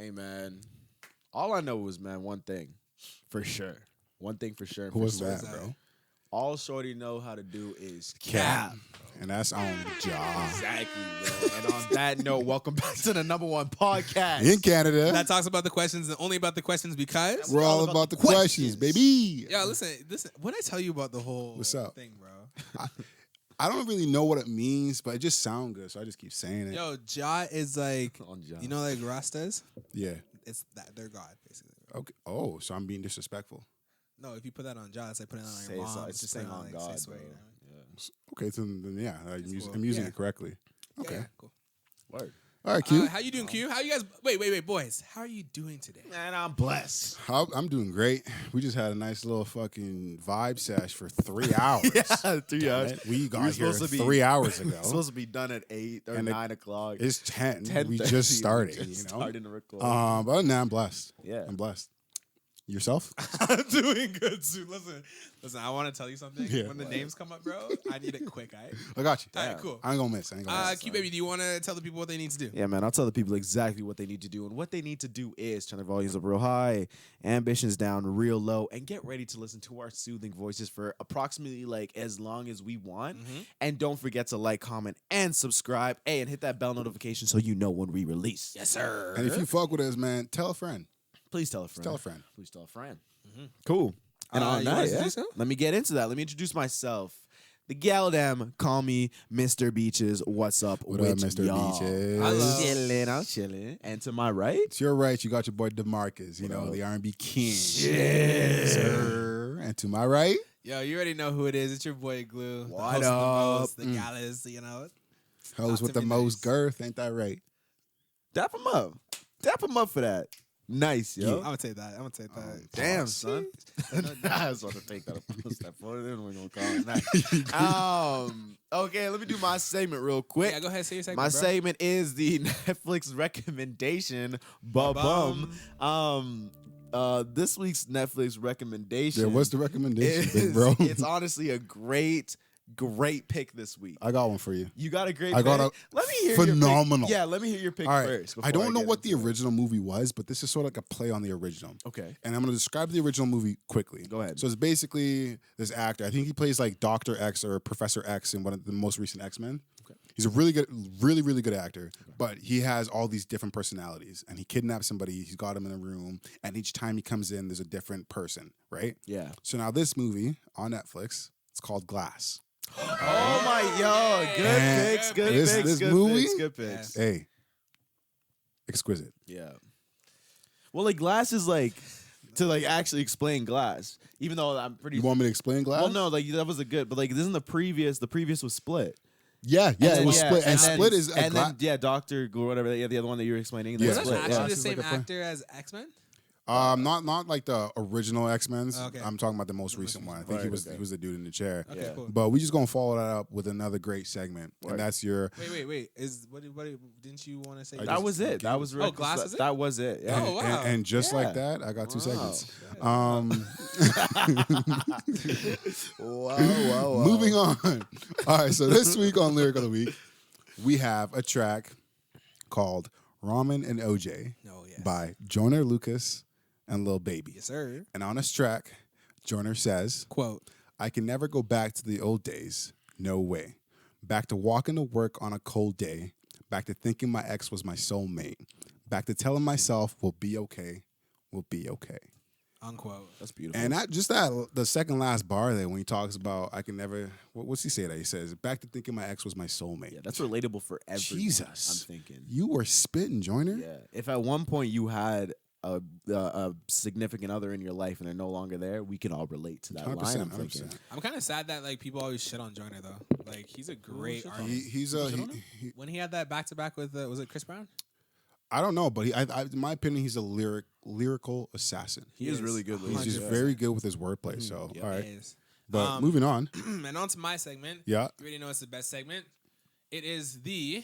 Hey, man. All I know was, man, one thing for sure. One thing for sure. Who was that, bro? All Shorty know how to do is Cap. And that's on Ja. Exactly, bro. And on that note, welcome back to the #1 podcast In Canada. That talks about the questions and only about the questions because We're all about the questions, baby. Yeah, listen. What I tell you about the whole What's up? thing, bro? I don't really know what it means, but it just sounds good, so I just keep saying it. Yo, Ja is like, On Ja. you know, like Rastas. Yeah. It's that they're God, basically. Okay. Oh, so I'm being disrespectful. No, if you put that on Ja, it's like putting that on Say your so- mom. it's just saying on God, bro. Okay, so then yeah, I'm cool. using Yeah. it correctly. Okay. Yeah, cool. Word. All right, Q. How you doing, Q? How you guys? Wait, boys. How are you doing today? Man, I'm blessed. I'm doing great. We just had a nice little fucking vibe sesh for 3 hours. 3 hours. We got here supposed to be- 3 hours ago. Supposed to be done at 8 or And it- 9 o'clock. It's 10. 10:30. We just started, We you just know? started to record. But other than that, I'm blessed. Yeah. I'm blessed. Yourself? I'm doing good, too. Listen. I want to tell you something. Yeah. When the names come up, bro, I need it quick, alright? I got you. All right, cool. I ain't gonna miss. Q, baby, do you want to tell the people what they need to do? Yeah, man, I'll tell the people exactly what they need to do. And what they need to do is turn their volumes up real high, ambitions down real low, and get ready to listen to our soothing voices for approximately like as long as we want. And don't forget to like, comment, and subscribe. Hey, and hit that bell notification so you know when we release. Yes, sir. And if you fuck with us, man, tell a friend. Please tell a friend. Tell a friend. Please tell a friend. Cool. And on you that, wanna yeah, introduce him? let me get into that. Let me introduce myself. The Galdam, call me Mr. Beaches. What's up, What with up, Mr. y'all? Beaches? Hello. I'm chilling. And to my right, To your right, you got your boy Demarcus, you know, up? the R&B king. Shit. Sir. And to my right, Yo, you already know who it is. It's your boy Glue. The What host of up? the most, the Gallus, you know. host with the to be most nice. girth, ain't that right? dap him up. Dap him up for that. Nice, yo. I'm gonna take that. Damn, son. I just want to take that a step forward. Then we're gonna call it nice. Okay, let me do my segment real quick. Yeah, go ahead. Say your segment, My bro. segment is the Netflix recommendation. Ba-bum. This week's Netflix recommendation. Yeah, what's the recommendation, is, big bro? It's honestly a great pick this week. I got one for you. You got a great I pick? got a Let me hear phenomenal. Your pick. Yeah, let me hear your pick All right. first. I don't know what the get into it. original movie was, but this is sort of like a play on the original. Okay. And I'm going to describe the original movie quickly. Go ahead. So it's basically this actor. I think he plays like Dr. X or Professor X in one of the most recent X-Men. Okay. He's a really good actor, but he has all these different personalities. And he kidnaps somebody. He's got him in a room. And each time he comes in, there's a different person, right? Yeah. So now this movie on Netflix, it's called Glass. Oh my, yo, good And picks, good this- picks, this good movie- picks, good picks. Hey, exquisite. Yeah. Well, like Glass is like to like actually explain Glass, even though I'm pretty. You want me to explain Glass? Well, no, like that was a good, but like isn't the previous was Split. Yeah, And it then- was Split. And then- Split is a and Gla- then Doctor or whatever. Yeah, the other one that you were explaining. Yeah. Was that's that Split. actually Yeah. the Glass is same like a actor as X-Men? not like the original X-Men's. Okay. I'm talking about the most recent one. I think he Right, was okay. he was the dude in the chair. Okay, Yeah. cool. But we just gonna follow that up with another great segment, Word. and that's your. Wait. What didn't you want to say? That was it. That was Glass is it? That was it. Yeah. Oh, wow. And just Yeah. like that, I got 2 Wow. segments. Wow. Moving on. All right, so this week on Lyric of the Week, we have a track called "Ramen and OJ" No, yes. by Joyner Lucas and Lil Baby. Yes, sir. And on this track, Joyner says, Quote. I can never go back to the old days. No way. Back to walking to work on a cold day. Back to thinking my ex was my soulmate. Back to telling myself we'll be okay. We'll be okay. Unquote. That's beautiful. And that just that the second last bar there when he talks about I can never what's he say that he says back to thinking my ex was my soulmate. yeah, that's relatable for everyone. Jesus. I'm thinking. You were spitting, Joyner. Yeah. If at one point you had a significant other in your life and they're no longer there, we can all relate to that 100%, line. I'm thinking. 100%. I'm kind of sad that like people always shit on Joyner though. Like he's a great shit on artist. He's People shit on him? When he had that back to back with was it Chris Brown? I don't know, but in my opinion, he's a lyrical assassin. He is really good. He's just 100%. very good with his wordplay. So Yeah. all right, He is. but moving on. And on to my segment. Yeah. You already know it's the best segment. It is the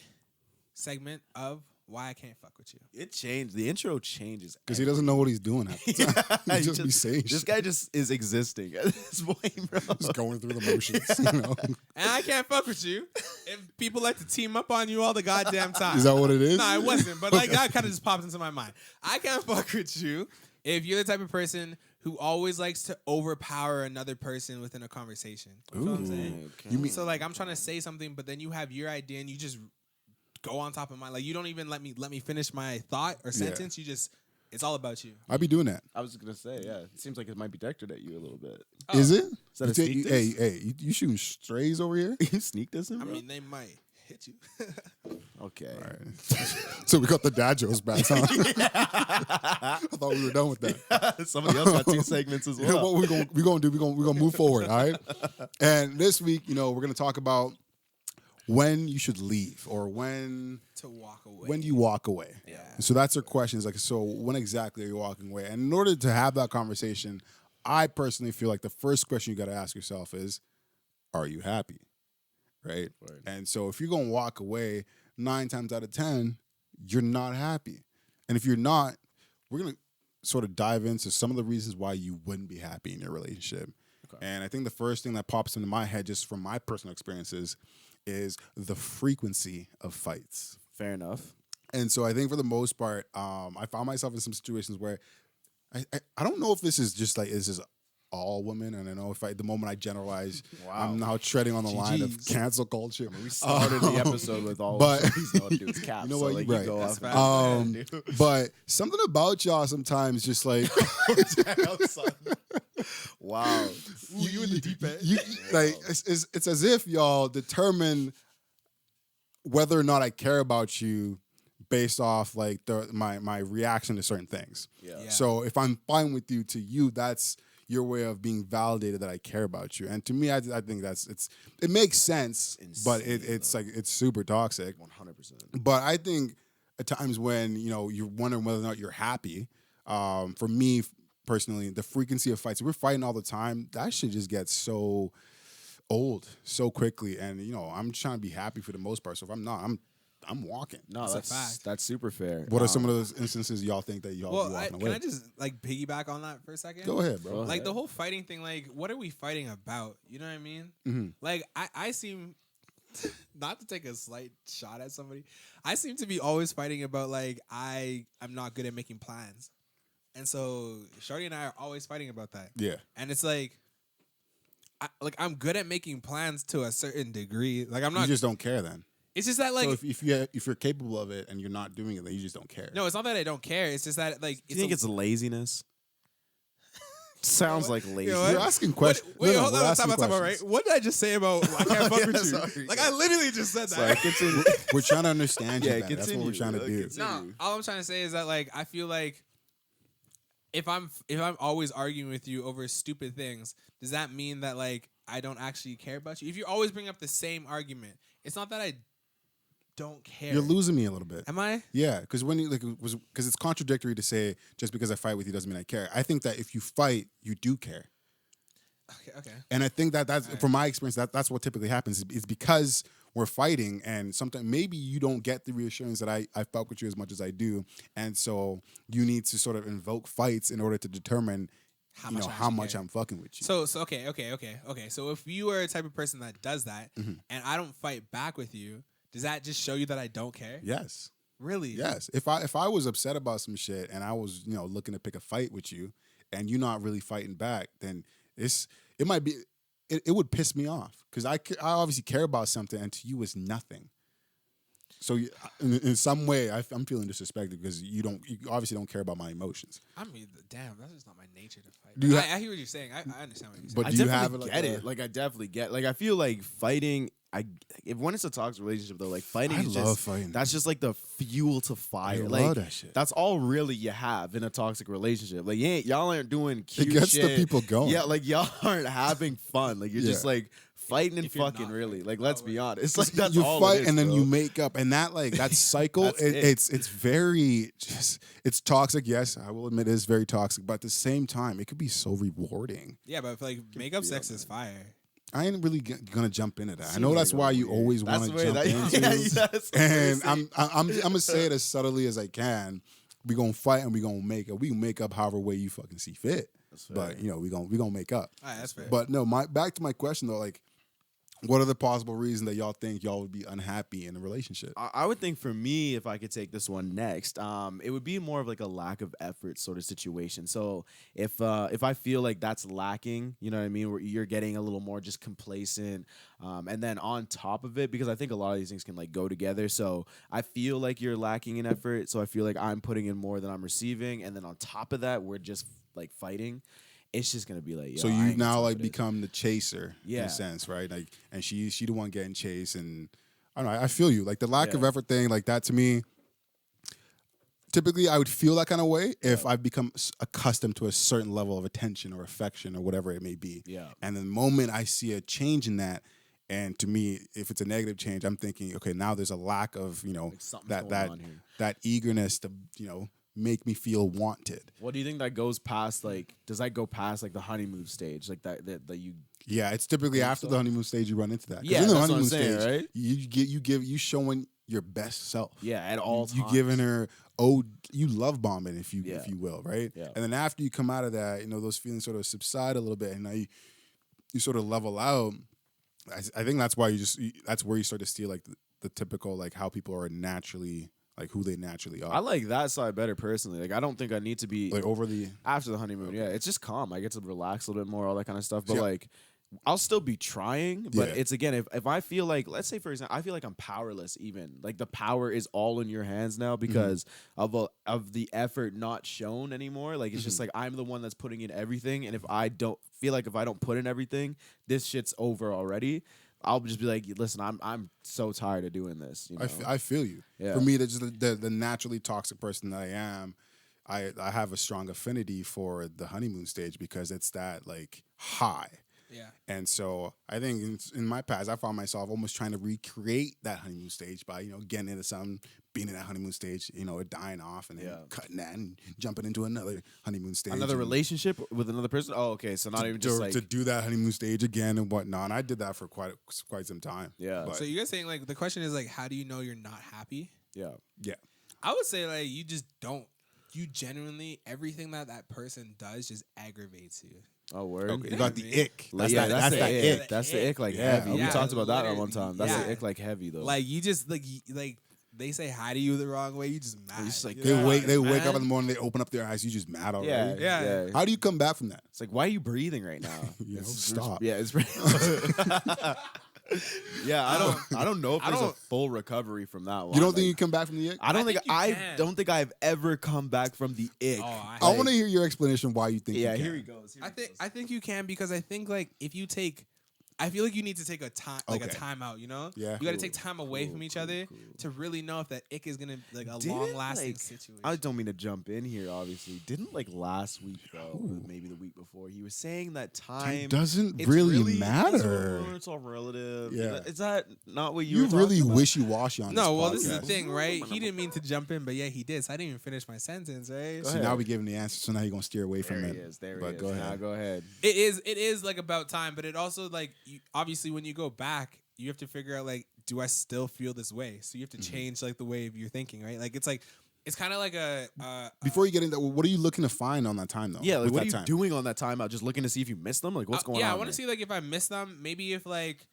segment of why I can't fuck with you. It changed. The intro changes Because he doesn't know what he's doing half the time. Yeah, He just be saying this shit. guy just is existing at this point, bro. Just going through the motions, you know? And I can't fuck with you if people like to team up on you all the goddamn time. Is that what it is? No, it wasn't. But like that kind of just popped into my mind. I can't fuck with you if you're the type of person who always likes to overpower another person within a conversation. You know what I'm saying? Okay. You mean- So like I'm trying to say something, but then you have your idea and you just go on top of mine. Like you don't even let me finish my thought or sentence. You just it's all about you. I be doing that. I was gonna say, yeah. It seems like it might be directed at you a little bit. Oh. Is it? Is that a You sneak diss? hey, you shooting strays over here? You sneak this in, I bro? mean, they might hit you. Okay. All right. So we got the dad jokes back, huh? I thought we were done with that. Somebody else got 2 segments as You know well. what we're gonna do? We're gonna move forward, all right? And this week, we're gonna talk about when you should leave or when To walk away. do you walk away? Yeah. So that's our question. Is like, so when exactly are you walking away? And in order to have that conversation, I personally feel like the first question you got to ask yourself is, are you happy? Right? Right. And so if you're gonna walk away 9 times out of 10, you're not happy. And if you're not, we're gonna sort of dive into some of the reasons why you wouldn't be happy in your relationship. Okay. And I think the first thing that pops into my head, just from my personal experiences, is the frequency of fights. Fair enough. And so I think for the most part, I found myself in some situations where I don't know if this is just like, is this all women? And I know if the moment I generalize, Wow. I'm now treading on the line of GGs. cancel culture. We started the episode with all but- of these no dudes caps. You know so what, like you're you go right. off. That's and- fact. dude. But something about y'all sometimes just like Wow. you in the deep end. Like it's as if y'all determine whether or not I care about you based off like my reaction to certain things. Yeah. Yeah. So if I'm fine with you, to you, that's your way of being validated that I care about you. And to me, I think it makes sense, but Insane, it's like it's super toxic. 100%. But I think at times when you're wondering whether or not you're happy, for me personally, the frequency of fights, if we're fighting all the time, that shit just gets so old so quickly. And I'm trying to be happy for the most part. So if I'm not, I'm walking. No, That's a that's fact. That's super fair. What are some of those instances y'all think that y'all Well, be walking can away? I just like piggyback on that for a second? Go ahead, bro. Go ahead. Like the whole fighting thing, like what are we fighting about? You know what I mean? Mhm. Like I seem not to take a slight shot at somebody. I seem to be always fighting about like I'm not good at making plans. And so Shorty and I are always fighting about that. Yeah. And it's like I'm good at making plans to a certain degree. Like I'm You not just don't care then. it's just that like So if you're capable of it and you're not doing it, then you just don't care. no, it's not that I don't care. It's just that like Do you think it's laziness? Sounds like lazy. know what? You're asking questions. Wait, No, hold we're on, asking time out, right? questions. What did I just say about I can't fuck Yeah, with you? sorry. Like I literally just said that. Sorry, continue. We're trying to understand you. Yeah, then. That's what we're trying to do. continue. No, all I'm trying to say is that like I feel like if I'm always arguing with you over stupid things, does that mean that like I don't actually care about you? If you always bring up the same argument, it's not that I don't care. You're losing me a little bit. Am I? Yeah, because when you because it's contradictory to say just because I fight with you doesn't mean I care. I think that if you fight, you do care. Okay. And I think that's All right. from my experience that's what typically happens. It's because we're fighting, and sometimes maybe you don't get the reassurance that I fuck with you as much as I do, and so you need to sort of invoke fights in order to determine How how actually much care. I'm fucking with you. So okay. So if you are a type of person that does that, and I don't fight back with you, does that just show you that I don't care? Yes. Really? Yes. If I was upset about some shit and I was, looking to pick a fight with you and you're not really fighting back, then it would piss me off because I obviously care about something and to you it's nothing. So in some way I'm feeling disrespected because you obviously don't care about my emotions. I mean, damn, that's just not my nature to fight. Do you I hear what you're saying. I understand what you're saying. But I do you definitely have it like get a- it. Like I definitely get. Like I feel like fighting. If when it's a toxic relationship though, like fighting I is love just fighting. that's just like the fuel to fire. I like love that shit. that's all really you have in a toxic relationship. Like y'all aren't doing cute gets the shit. people going. Yeah, like y'all aren't having fun. Like you're just Yeah. like fighting and If you're fucking not really. fighting. Like let's Oh, be wait. honest. Like that's you all fight it is, and then bro. you make up, and that cycle That's it. it's very it's toxic. Yes, I will admit it is very toxic, but at the same time, it could be so rewarding. Yeah, but like makeup sex is fire. I ain't really gonna jump into that. I Seems know that's like why a you weird- always that's want the to way jump that- into. yeah, that's the And way I'm gonna say it as subtly as I can. We gonna fight and we gonna make up. We can make up however way you fucking see fit. But you know we gonna make up. All right, that's fair. But no, back to my question though, like, what are the possible reasons that y'all think y'all would be unhappy in a relationship? I would think for me, if I could take this one next, it would be more of like a lack of effort sort of situation. So if I feel like that's lacking, you know what I mean, where you're getting a little more just complacent, and then on top of it, because I think a lot of these things can like go together. So I feel like you're lacking in effort. So I feel like I'm putting in more than I'm receiving, and then on top of that, we're just like fighting. It's just gonna be like, yo, So I you ain't got now time like for this. become the chaser in Yeah. a sense, right? Like, and she the one getting chased, and I don't know. I feel you. Like the lack of Yeah. effort thing, like that to me. Typically, I would feel that kind of way if I've become accustomed to a certain level of attention or affection or whatever it may be. Yeah. And the moment I see a change in that, and to me, if it's a negative change, I'm thinking, okay, now there's a lack of Like something's that going on here. that eagerness to make me feel wanted. What do you think that goes past? Like, does that go past like the honeymoon stage? Like that you. Yeah, it's typically Think after so? the honeymoon stage you run into that. 'Cause Yeah, in the that's what I'm honeymoon saying, stage, right? you showing your best self. Yeah, at all You times. giving her you love bombing if you will, right? Yeah. And then after you come out of that, those feelings sort of subside a little bit, and now you sort of level out. I think that's why that's where you start to see like the typical like how people are naturally like who they naturally are. I like that side better personally. Like, I don't think I need to be like over the after the honeymoon. Yeah, it's just calm. I get to relax a little bit more, all that kind of stuff. But Yeah. like, I'll still be trying. But Yeah. it's again, if I feel like, let's say for example, I feel like I'm powerless. Even like the power is all in your hands now because of the effort not shown anymore. Like it's just like I'm the one that's putting in everything, and if I don't put in everything, this shit's over already. I'll just be like, listen, I'm so tired of doing this. You know? I feel you. Yeah. For me, that's just the naturally toxic person that I am. I have a strong affinity for the honeymoon stage because it's that like high. Yeah. And so I think in my past, I found myself almost trying to recreate that honeymoon stage by, getting into something, being in that honeymoon stage, it dying off and then cutting that and jumping into another honeymoon stage. Another and relationship with another person. Oh, okay. So not even just like to do that honeymoon stage again and whatnot. And I did that for quite some time. Yeah. But So you guys saying like the question is like, how do you know you're not happy? yeah. yeah. I would say like you just don't. You genuinely everything that person does just aggravates you. Oh, word. Okay. Yeah, You got the man. ick. Like, that's that the ick. ick. That's the ick like Yeah. heavy. We Yeah, talked about that literally. one time. That's Yeah. the ick like heavy though. Like you just like they say hi to you the wrong way, you just mad. just like, You They know? wake man. up in the morning, they open up their eyes, you just mad already. yeah, Yeah. yeah. How do you come back from that? It's like, why are you breathing right now? Stop. Yeah, it's yeah. I don't know if there's a full recovery from that one. You don't think Like, you come back from the ick? I don't think you I can. don't think I've ever come back from the ick. Oh, I want to hear your explanation why you think Yeah, you can. here he goes. I think you can because I think like if you take I feel like you need to take a time like a Okay. time out, you know? Yeah. You gotta take time away from each other to really know if that ick is gonna like a long lasting situation. I don't mean to jump in here, obviously. Didn't like last week though, maybe the week before, he was saying that time It doesn't it's really matter. It's all relative. Yeah. Is that not what you You were really talking about? wishy-washy on No, this well, this is the podcast. thing, right? He didn't mean to jump in, but yeah, he did. So I didn't even finish my sentence, right? So ahead. now we give him the answer. So now you're gonna steer away There from he it. is. There But he is. go Now ahead. go ahead. It is like about time, but it also like obviously when you go back, you have to figure out like, do I still feel this way? So you have to change like the way of your thinking, right? Like it's kind of like a Before you get into that, what are you looking to find on that time though? Yeah, like with what that are you time? doing on that timeout? Just looking to see if you missed them? Like what's going on? Yeah, I want there? to see like if I miss them, maybe if like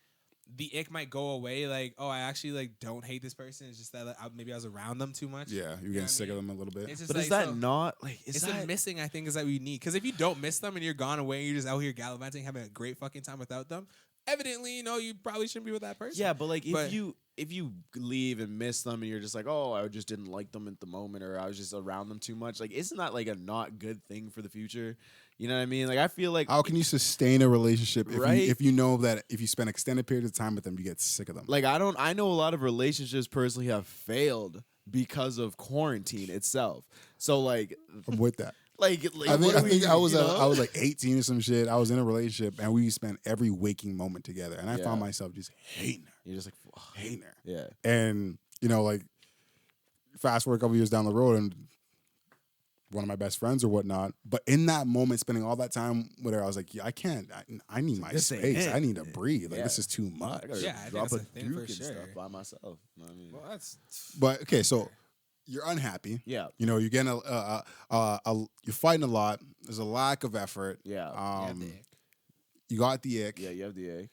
the ick might go away. Like, oh, I actually like don't hate this person. It's just that like, maybe I was around them too much. Yeah, you're know getting what sick I of mean? them a little bit. It's just But like, is that so- not like is It's that the missing, I think, is that we need. Because if you don't miss them and you're gone away and you're just out here gallivanting, having a great fucking time without them, evidently, you probably shouldn't be with that person. Yeah, but like But- if you leave and miss them and you're just like, oh, I just didn't like them at the moment or I was just around them too much, like isn't that like a not good thing for the future? You know what I mean? Like I feel like How can you sustain a relationship Right? if you know that if you spend extended periods of time with them, you get sick of them? like I know a lot of relationships personally have failed because of quarantine itself. So like I'm with that. like I what are think we, I was you know? I was like 18 or some shit. I was in a relationship and we spent every waking moment together, and I Yeah. found myself just hating her, You're just like hating her. yeah. And like fast forward a couple years down the road, and one of my best friends or whatnot. But in that moment, spending all that time with her, I was like, yeah, I can't. I need my This ain't space. it. I need to breathe. Like, Yeah. this is too much. I gotta Yeah, I think drop that's a a thing Duke for and sure. stuff by myself. You know what I mean? Well, that's But okay, so you're unhappy. Yeah. You know, you're getting you're fighting a lot. There's a lack of effort. Yeah. You got the ick. Yeah, you have the egg.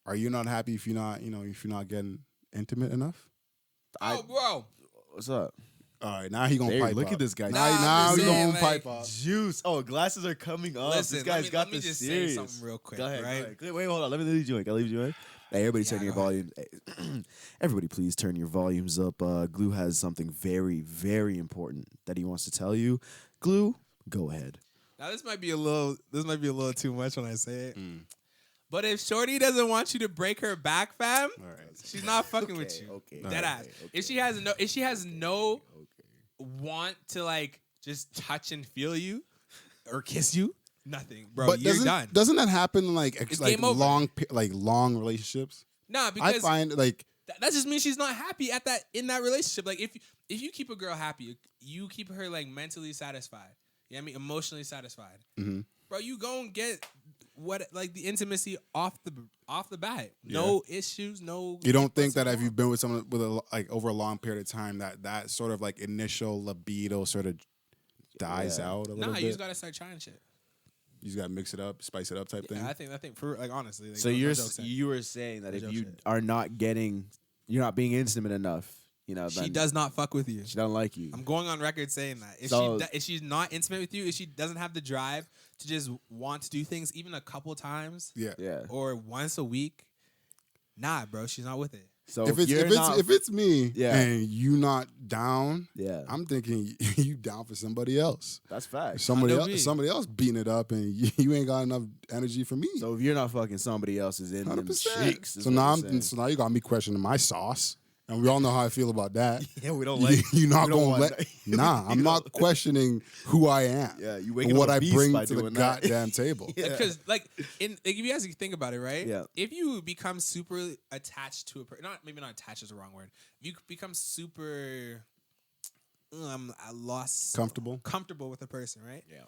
Are you not happy if you're not, if you're not getting intimate enough? oh, bro. What's up? All right, now he gonna There, pipe look up. at this guy. Now, I'm now just he saying, gonna like, pipe up. Juice. Oh, glasses are coming off. Listen, This guy's got let me the just serious. say something real quick, Go ahead, right? go ahead. Wait, hold on. Let me leave you in. Can I leave you in? Hey, everybody, Yeah, turn your go volume. Everybody, please turn your volumes up. Glue has something very, very important that he wants to tell you. Glue, go ahead. Now this might be a little too much when I say it. But if Shorty doesn't want you to break her back, fam, All right. she's not fucking with you. Okay. Dead ass. If she has no want to like just touch and feel you or kiss you, nothing, bro. But You're done. doesn't that happen in like It's like game over. long relationships? Nah, I because find like that just means she's not happy in that relationship. Like if you keep a girl happy, you keep her like mentally satisfied. You know what I mean? Emotionally satisfied. Mm-hmm. Bro, you go and get the intimacy off the bat. No issues, no. you don't think that if you've been with someone with over a long period of time that sort of like initial libido sort of dies out a little bit? You just gotta start trying shit. You just gotta mix it up, spice it up type thing. Yeah, I think for like honestly. Like, So no you jokes, were saying that No if joke you shit. are not getting, you're not being intimate enough, then she does not fuck with you. She don't like you. I'm going on record saying that. If she's not intimate with you, if she doesn't have the drive to just want to do things even a couple times, Yeah. or once a week, nah, bro, she's not with it. So if if it's me Yeah. and you not down, yeah, I'm thinking you down for somebody else. that's fact. Somebody Condo B. else beating it up, and you ain't got enough energy for me. So if you're not fucking somebody else's in them 100%. cheeks, is So what now you're saying. so now you got me questioning my sauce, and we all know how I feel about that. Yeah, we don't You're not we don't gonna want let. that. Nah, I'm not questioning who I am. Yeah, you and waking what up a I beast bring by to the doing that. goddamn table. Yeah. Because if you guys think about it, right? Yeah. If you become super attached to a person, maybe not attached is the wrong word. If you become super, comfortable with a person, right? Yeah.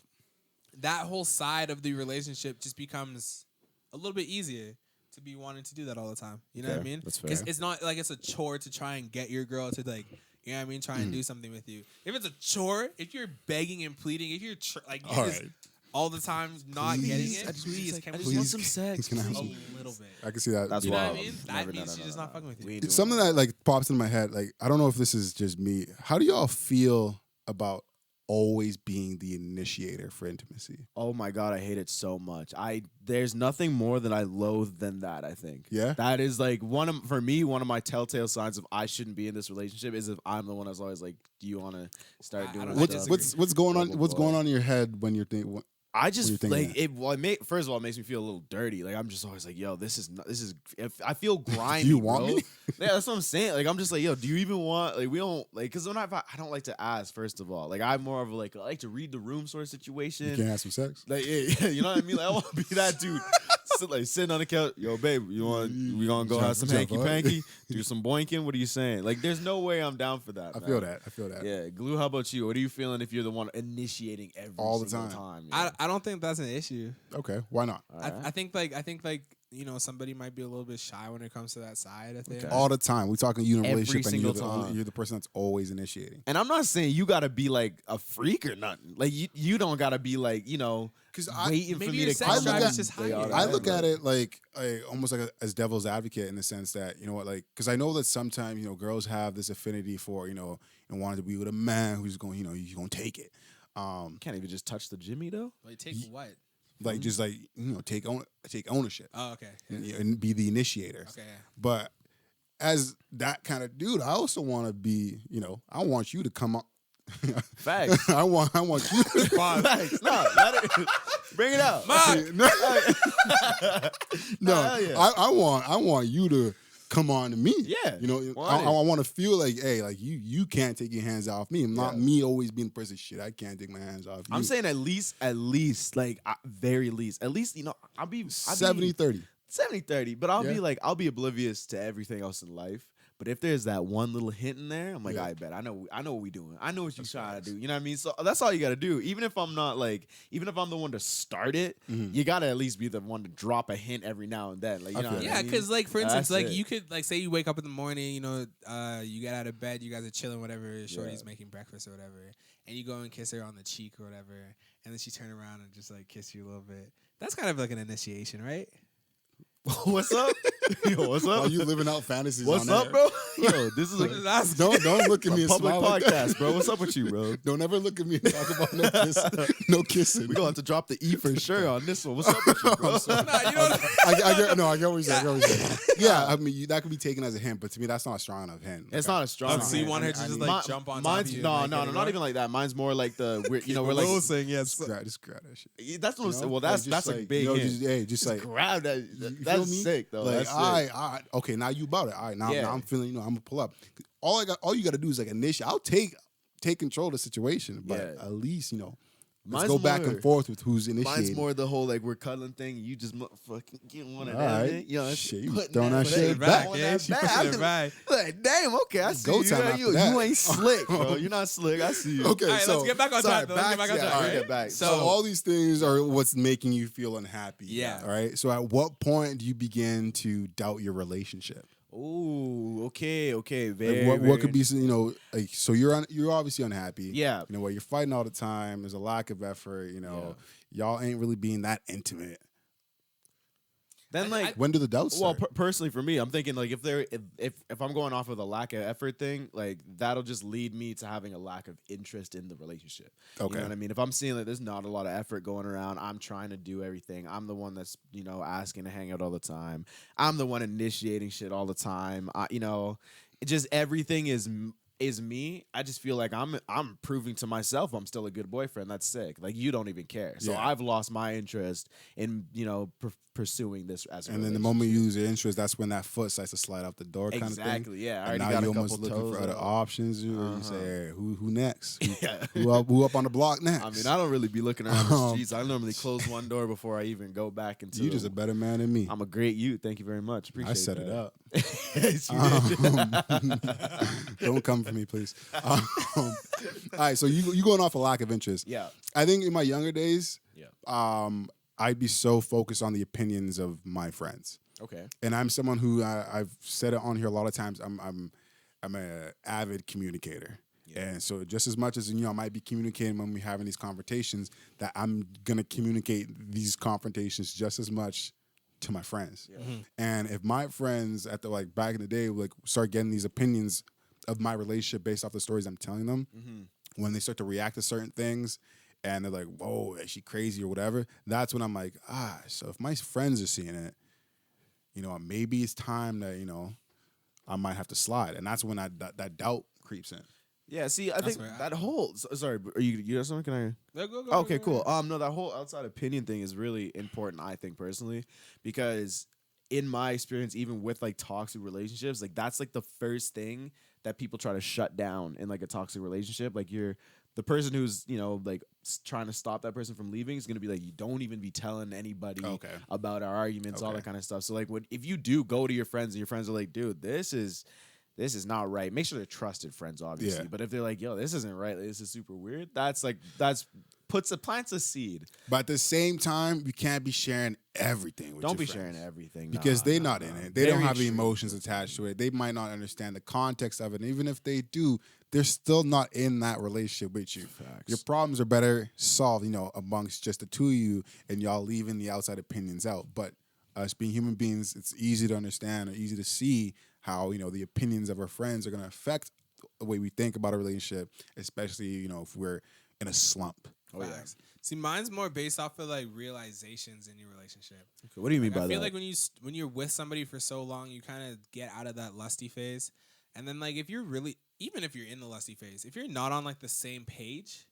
That whole side of the relationship just becomes a little bit easier to be wanting to do that all the time. You know what I Okay, mean? that's fair. It's not like it's a chore to try and get your girl to like. You know what I mean? Try and do something with you. If it's a chore, if you're begging and pleading, if you're All just right. all the time not Please, getting it, I just- please, I can just we want please, some sex. can I have a some- little bit? I can see that. That's You know what I wild. mean? That Never, means no, she's no, just no, not fucking with you. We ain't doing Something that. that like pops in my head. Like I don't know if this is just me. How do y'all feel about always being the initiator for intimacy? Oh my god, I hate it so much. There's nothing more that I loathe than that. I think. Yeah? That is like one of my telltale signs of I shouldn't be in this relationship is if I'm the one that's always like, do you want to start I doing don't- this I stuff? disagree. What's going on? Blah, blah, What's blah. going on in your head when you're thinking? I What do you just think of like that? it. Well, first of all, it makes me feel a little dirty. Like I'm just always like, yo, this is. If I feel grimy. you want bro. me? Yeah, that's what I'm saying. Like I'm just like, yo, do you even want? Like we don't like because when I don't like to ask. First of all, like I'm more of a, like I like to read the room sort of situation. You can't have some sex. Like yeah, you know what I mean? Like I want to be that dude. Sitting on the couch, yo, babe, we gonna go have some Jump hanky up. panky, do some boinking. What are you saying? Like, there's no way I'm down for that. I man. feel that. Yeah, Glue. How about you? What are you feeling if you're the one initiating every All the single time. yeah? I don't think that's an issue. Okay, why not? All right. I think somebody might be a little bit shy when it comes to that side of things. Okay. All the time. We talking you in a Every relationship, and single time. you're the person that's always initiating. And I'm not saying you gotta be like a freak or nothing. Like you don't gotta be like Because waiting for maybe me your to sex come. drive and is just say all higher. that. I look at Like, it like almost like as devil's advocate in the sense that, you know what, like, because I know that sometimes, girls have this affinity for, and wanting to be with a man who's going, he's going to take it. Can't even just touch the Jimmy though. Like take what? Like, just like, take ownership Oh, okay. and be the initiator. Okay. Yeah. But as that kind of dude, I also want to be, I want you to come up. Facts. I want you to Facts. No, let it, bring it out. No, hell yeah. I want you to come on to me. Yeah, I want it. want to feel like, hey, like you can't take your hands off me. I'm not me always being the person. Shit, I can't take my hands off you. I'm saying at least, like very least, at least I'll be 70-30. 70-30, but I'll Yeah. be like I'll be oblivious to everything else in life. But if there's that one little hint in there, I'm like, I bet I know what we doing. I know what you trying to do. You know what I mean? So that's all you got to do. Even if I'm the one to start it, you got to at least be the one to drop a hint every now and then. Like, you know what I mean? Yeah, because like for instance, That's like it. you could like say you wake up in the morning, you know, you get out of bed, you guys are chilling, whatever. Shorty's making breakfast or whatever, and you go and kiss her on the cheek or whatever, and then she turn around and just like kiss you a little bit. That's kind of like an initiation, right? What's up? Yo, what's up? Are you living out fantasies? What's on up, air? bro? Yo, this is a Don't look at me and public smile like that. podcast, bro. What's up with you, bro? Don't ever look at me and talk about no kissing. We're gonna have to drop the E for sure on this one. What's up with you, bro? Nah, you know I get what you're saying. Yeah, I mean that could be taken as a hint, but to me that's not a strong enough hint. It's not a strong. so you want her to just like jump on top of Mine's you? no, and, like, get it not going? even like that. Mine's more like we're like Will saying yes. Just grab that shit. that's what I'm You know? saying. Well, Like, that's just a like, big you know, hint. just like Grab that. you feel That's me? sick though. Like, That's all sick. right, okay, now you about it. All right, now Yeah. I'm feeling, I'm gonna pull up. All you got to do is like initiate. I'll take control of the situation, but Yeah. at least let's Mine's go back more- and forth with who's initiating. Mine's more the whole like we're cuddling thing. You just fucking get one of All them. right. You know, Shit, you putting throwing that putting shit back, throwing yeah, that she back. pushing I it can- back. Like, damn, okay, I see Go you. time after You that. ain't slick, bro. You're not slick. I see you. Okay, All right, so let's get back on Sorry, track. Though. Let's get back on yeah, track. all right, right? get back. so all these things are what's making you feel unhappy. Yeah. All right. So at what point do you begin to doubt your relationship? Oh, okay. Like, Very. what could be like so you're obviously unhappy. Yeah. Where you're fighting all the time. There's a lack of effort. Y'all ain't really being that intimate. Then like When do the doubts well, start? personally for me, I'm thinking like if I'm going off of the lack of effort thing, like that'll just lead me to having a lack of interest in the relationship. Okay. You know what I mean? If I'm seeing that there's not a lot of effort going around, I'm trying to do everything. I'm the one that's asking to hang out all the time. I'm the one initiating shit all the time. Just everything is me. I just feel like I'm proving to myself I'm still a good boyfriend. That's sick. Like you don't even care. So Yeah. I've lost my interest in pursuing this as a And then the relationship. moment you lose your interest, that's when that foot starts to slide out the door, kind of thing. Exactly. Yeah. I And already now got you're a couple almost looking toes for other out. options. You say, hey, who next? Yeah. Who up on the block next? I mean, I don't really be looking around the streets. I normally close one door before I even go back into. You just a better man than me. I'm a great youth. Thank you very much. Appreciate I set that. it up. Yes, you did. Don't come for me, please. All right, so you going off a lack of interest. Yeah. I think in my younger days, Yeah. I'd be so focused on the opinions of my friends. Okay. And I'm someone who I've said it on here a lot of times. I'm an avid communicator, and so just as much as I might be communicating when we're having these confrontations, that I'm gonna communicate these confrontations just as much to my friends. Yeah. And if my friends at the back in the day start getting these opinions of my relationship based off the stories I'm telling them, when they start to react to certain things. And they're like, whoa, is she crazy or whatever? That's when I'm like, so if my friends are seeing it, maybe it's time that, I might have to slide. And that's when that doubt creeps in. Yeah. See, I think where I- that whole. Sorry, are you have something? Can I? No, go, Okay, go, cool. No, that whole outside opinion thing is really important, I think, personally, because in my experience, even with toxic relationships, that's the first thing that people try to shut down in a toxic relationship. You're the person who's trying to stop that person from leaving is gonna be you don't even be telling anybody about our arguments, all that kind of stuff. So if you do go to your friends and your friends are like, dude, this is not right. Make sure they're trusted friends, obviously. Yeah. But if they're like, yo, this isn't right, this is super weird, that's plants a seed. But at the same time, you can't be sharing everything with Don't your be friends. sharing everything. Because they're not in it. They don't Very have the true. emotions attached to it. They might not understand the context of it. And even if they do, they're still not in that relationship with you. Facts. Your problems are better solved, amongst just the two of you and y'all leaving the outside opinions out. But us being human beings, it's easy to understand or easy to see how, the opinions of our friends are going to affect the way we think about a relationship, especially, if we're in a slump. Oh, yeah. Facts. See, mine's more based off of realizations in your relationship. Okay, what do you mean by I feel that? like when you're with somebody for so long, you kind of get out of that lusty phase, and then if you're really, even if you're in the lusty phase, if you're not on the same page,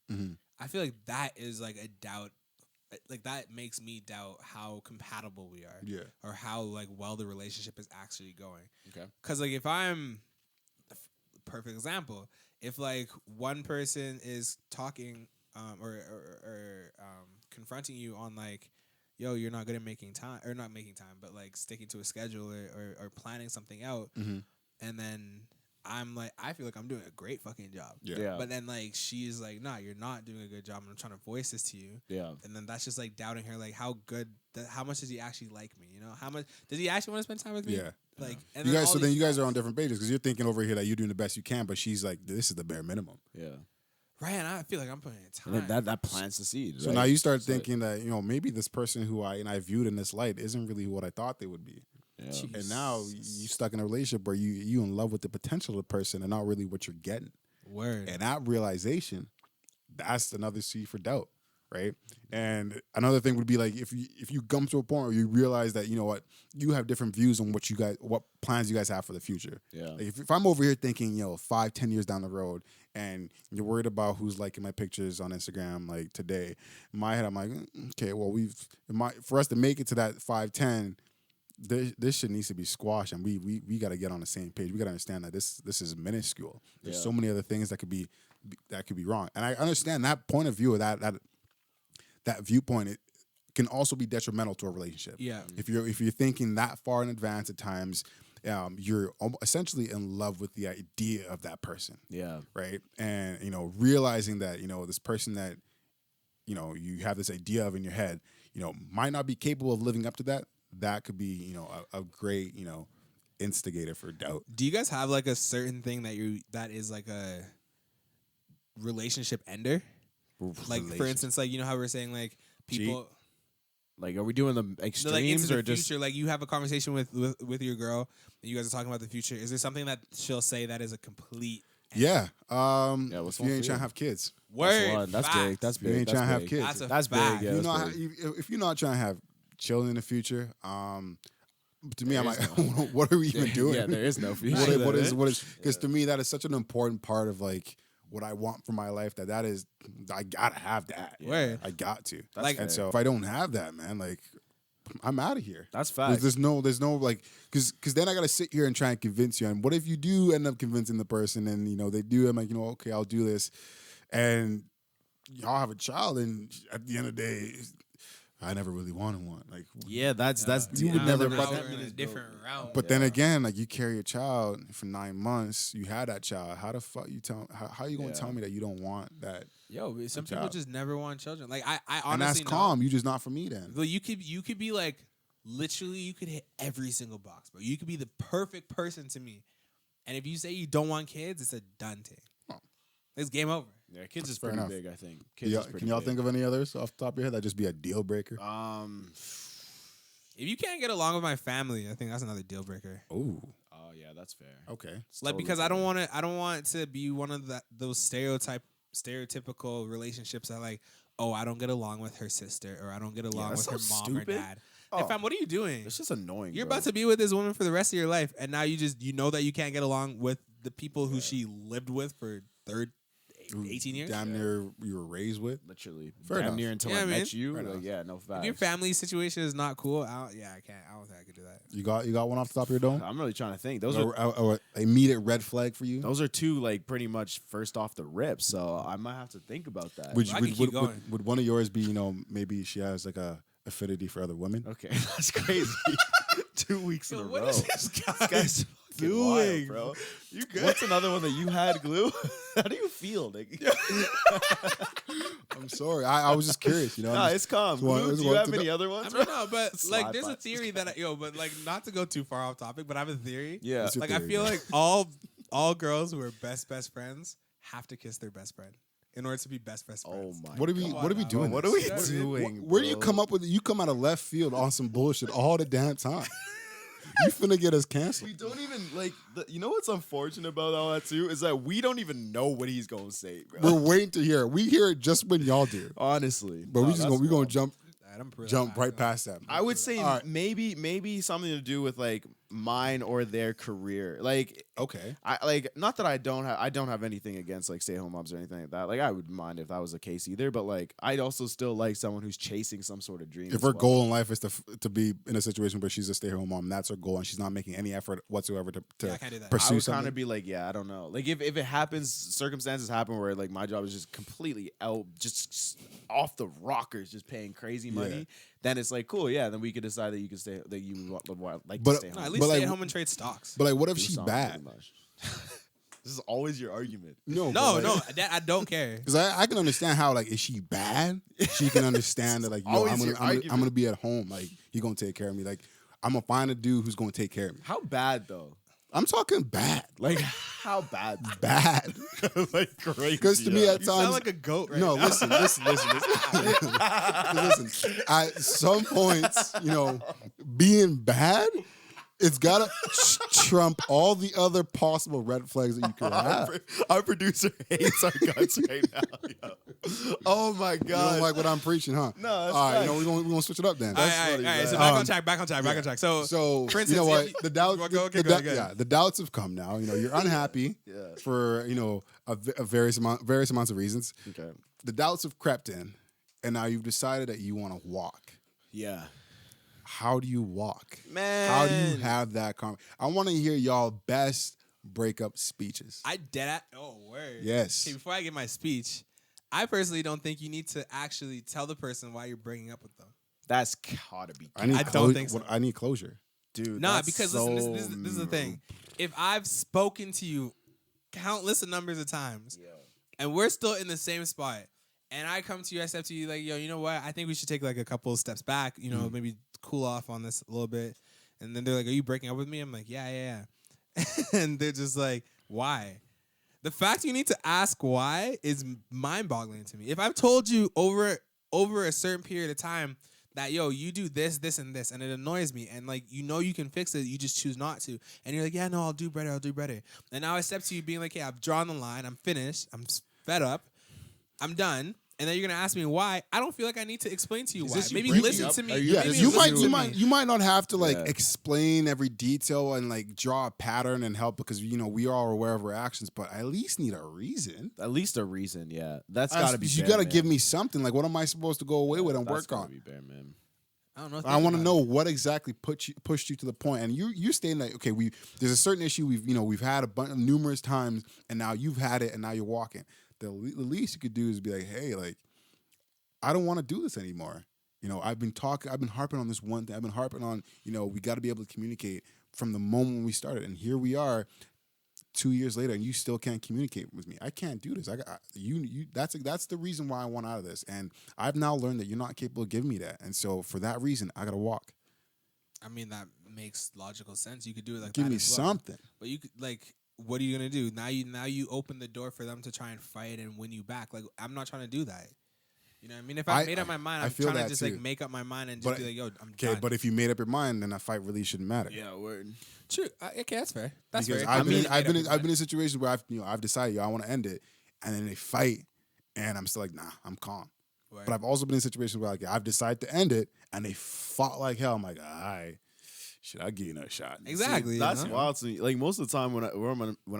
I feel like that is a doubt. That makes me doubt how compatible we are, Yeah. or how well the relationship is actually going. Okay. Because if I'm perfect example, if one person is talking or confronting you on yo, you're not good at making time, or not making time, but sticking to a schedule or planning something out, and then I'm like, I feel like I'm doing a great fucking job. Yeah. But then like she's like, nah, you're not doing a good job. And I'm trying to voice this to you. Yeah. And then that's just like doubting her, like how good, how much does he actually like me? You know, how much does he actually want to spend time with me? Yeah. Like, and You then guys, all so then these you guys are thoughts. on different pages because you're thinking over here that you're doing the best you can, but she's like, this is the bare minimum. Yeah. Right, and I feel like I'm putting in time. And then that plants the seed. So right? now you start So, thinking that, you know, maybe this person who I viewed in this light isn't really what I thought they would be. yeah. Jeez. And now you stuck in a relationship where you in love with the potential of the person and not really what you're getting. Word. And that realization, that's another seed for doubt, right? And another thing would be like if you come to a point where you realize that, you know what, you have different views on what plans you guys have for the future. Yeah. Like if I'm over here thinking, you know, 5-10 years down the road, and you're worried about who's liking my pictures on Instagram like today, in my head I'm like, okay, well for us to make it to that 5-10. This shit needs to be squashed, and we got to get on the same page. We got to understand that this is minuscule. There's Yeah. so many other things that could be wrong, and I understand that point of view of that viewpoint. It can also be detrimental to a relationship. Yeah. If you're thinking that far in advance, at times, you're essentially in love with the idea of that person, Yeah. right? And you know, realizing that you know this person that you know you have this idea of in your head, you know, might not be capable of living up to that. That could be, you know, a great, you know, instigator for doubt. Do you guys have like a certain thing that is like a relationship ender? Like for instance, like you know how we're saying like people Like, are we doing the like into extremes the or just? future, like you have a conversation with your girl and you guys are talking about the future. Is there something that she'll say that is a complete Yeah. Yeah, what's if you one ain't for trying you? to have kids, word? One. That's Facts. big. That's if you big. ain't That's trying to have big. kids, That's a That's big. fact. Yeah, you that's know, big. if you're not trying to have children in the future, to me, I'm There like, is what are we even doing? Yeah, there is no future. what is? Because to me, that is such an important part of like what I want for my life. That is, I gotta have that. Word. I got to. That's Like- And fair. so if I don't have that, man, like I'm out of here. That's facts. There's no like because then I gotta sit here and try and convince you. And what if you do end up convincing the person and you know they do? I'm like, you know, okay, I'll do this, and y'all have a child, and at the end of the day, I never really wanted one. Like, Yeah, that's You would never- Now but we're in a different realm. but then again, like you carry a child for 9 months, you had that child. How the fuck you tell? How you gonna Yeah. tell me that you don't want that? Yo, some Good people job. just never want children. Like I honestly And that's know. calm. You just not for me then. Well, you could be like literally you could hit every single box, bro. You could be the perfect person to me. And if you say you don't want kids, it's a done thing. Oh. It's game over. Yeah, kids is Fair pretty enough. big. I think. Kids is pretty Can y'all big. think of any others off the top of your head that just be a deal breaker? If you can't get along with my family, I think that's another deal breaker. Oh, Oh yeah, that's fair. okay. It's Like totally because fair. I don't want to be one of those stereotypical relationships that like, oh, I don't get along with her sister or I don't get along with that's her so mom or stupid. dad. Oh. Hey, fam, what are you doing? It's just annoying. You're bro. about to be with this woman for the rest of your life, and now you know that you can't get along with the people who she lived with for 18 years. Damn near you were raised with. literally Fair damn enough. near until Yeah, I man. met you. Fair Like, enough. yeah, no facts. If your family situation is not cool, I can't. I don't think I could do that. You got one off the top of your dome? I'm really trying to think. Those Or, are or immediate red flag for you? those are two like pretty much first off the rip. So I might have to think about that. Would, I could keep going. would one of yours be, you know, maybe she has like a affinity for other women? Okay, that's crazy. 2 weeks in a What row. is this guy Guy's fucking doing, wild, bro? You good? What's another one that you had, Glue? How do you feel, nigga? I'm sorry. I was just curious, you know. Nah, I'm it's calm. just want- Glue, just do you want have to any know. other I ones? mean, no, but like, Slide there's a by. theory that but like, not to go too far off topic, but I have a theory. Yeah. What's your Like, I theory, feel bro? like all girls who are best friends have to kiss their best friend in order to be best friends. Oh my. What are we Come what are we on, doing? now. What are we this? doing? Where do you bro? come up with you come out of left field on some bullshit all the damn time? You finna get us canceled. We don't even like. You know what's unfortunate about all that too is that we don't even know what he's gonna say, bro. We're waiting to hear it. We hear it just when y'all do. Honestly, But we just gonna jump Jump right past that. I would say All right. maybe something to do with like mine or their career. Like Okay. I like not that I don't have anything against like stay-at-home moms or anything like that. Like I would mind if that was the case either, but like I'd also still like someone who's chasing some sort of dream. If as her well. goal in life is to be in a situation where she's a stay-at-home mom, that's her goal, and she's not making any effort whatsoever to Yeah, I can't do that. I pursue would kind something. of be like, yeah, I don't know. Like if it happens, circumstances happen where like my job is just completely out, just off the rockers, just paying crazy money. then it's like cool. Yeah, then we could decide that you can stay, that you like But- to stay No, home. at least But, stay like, at home and trade stocks. But like, what if Do she something, bad? pretty much. This is always your argument. No, no, that I don't care. Because I can understand how, like, is she bad? She can understand that, like, yo, Always your I'm argument. gonna be at home. Like, he gonna take care of me. Like, I'm gonna find a dude who's gonna take care of me. How bad though? I'm talking bad, Like how bad? bad. Like crazy. Because to me, at You times, sound like a goat right no, now. listen. Listen. At some points, being bad, it's gotta trump all the other possible red flags that you could have. Our producer hates our guts right now. Yo. Oh my You god! don't like what I'm preaching, huh? No, that's all right. facts. We're gonna switch it up then. All right, funny, all right. So man. back on track. So, So for you instance, know what? if The doubts, Go ahead. the doubts have come now. You're unhappy Yeah. for a various amounts of reasons. Okay. The doubts have crept in, and now you've decided that you want to walk. Yeah. How do you walk? Man. How do you have that I want to hear y'all best breakup speeches. I dead at word. Yes. Okay, before I give my speech, I personally don't think you need to actually tell the person why you're breaking up with them. That's gotta be. I don't think so. I need closure. Dude. Nah, that's because so listen, this is the thing. If I've spoken to you countless numbers of times, and we're still in the same spot, and I come to you, I step to you like, yo, you know what? I think we should take like a couple of steps back, maybe cool off on this a little bit. And then they're like, are you breaking up with me? I'm like, yeah. And they're just like, why? The fact you need to ask why is mind-boggling to me. If I've told you over a certain period of time that, yo, you do this, this, and this, and it annoys me, and like, you can fix it, you just choose not to. And you're like, yeah, no, I'll do better. And now I step to you being like, hey, I've drawn the line, I'm finished, I'm fed up, I'm done. And then you're gonna ask me why. I don't feel like I need to explain to you why. this you Maybe breaking listen up? to me. Are you- Yeah, Maybe you listen might to me. you might not have to like Yeah. explain every detail and like draw a pattern and help because we are aware of our actions, but I at least need a reason. At least a reason. Yeah. That's gotta be. You bare, gotta man. give me something. Like, what am I supposed to go away with and That's work gotta on? Be bare, man. I don't know. I want to know what exactly pushed you to the point. And you're stating that okay, there's a certain issue we've had numerous times, and now you've had it, and now you're walking. The least you could do is be like, hey, like, I don't want to do this anymore. I've been harping on this one thing. I've been harping on, we got to be able to communicate from the moment when we started. And here we are 2 years later and you still can't communicate with me. I can't do this. That's the reason why I want out of this. And I've now learned that you're not capable of giving me that. And so for that reason, I got to walk. I mean, that makes logical sense. You could do it like Give that me as well. something. But you could what are you gonna do? Now you open the door for them to try and fight and win you back. Like, I'm not trying to do that. You know what I mean? If I made up my mind, I'm feel trying to that just too. like make up my mind and just be like, yo, I'm Okay, done. but if you made up your mind, then a fight really shouldn't matter. Yeah. Word. True. Okay, that's fair. That's Because fair. I've Really been made up your in situations where I've decided I want to end it, and then they fight, and I'm still like, nah, I'm calm. mind. But I've also been in situations where like I've decided to end it, and they fought like hell. I'm like, all right, should I give you another shot? Exactly. See, that's you know? wild to me. Like most of the time when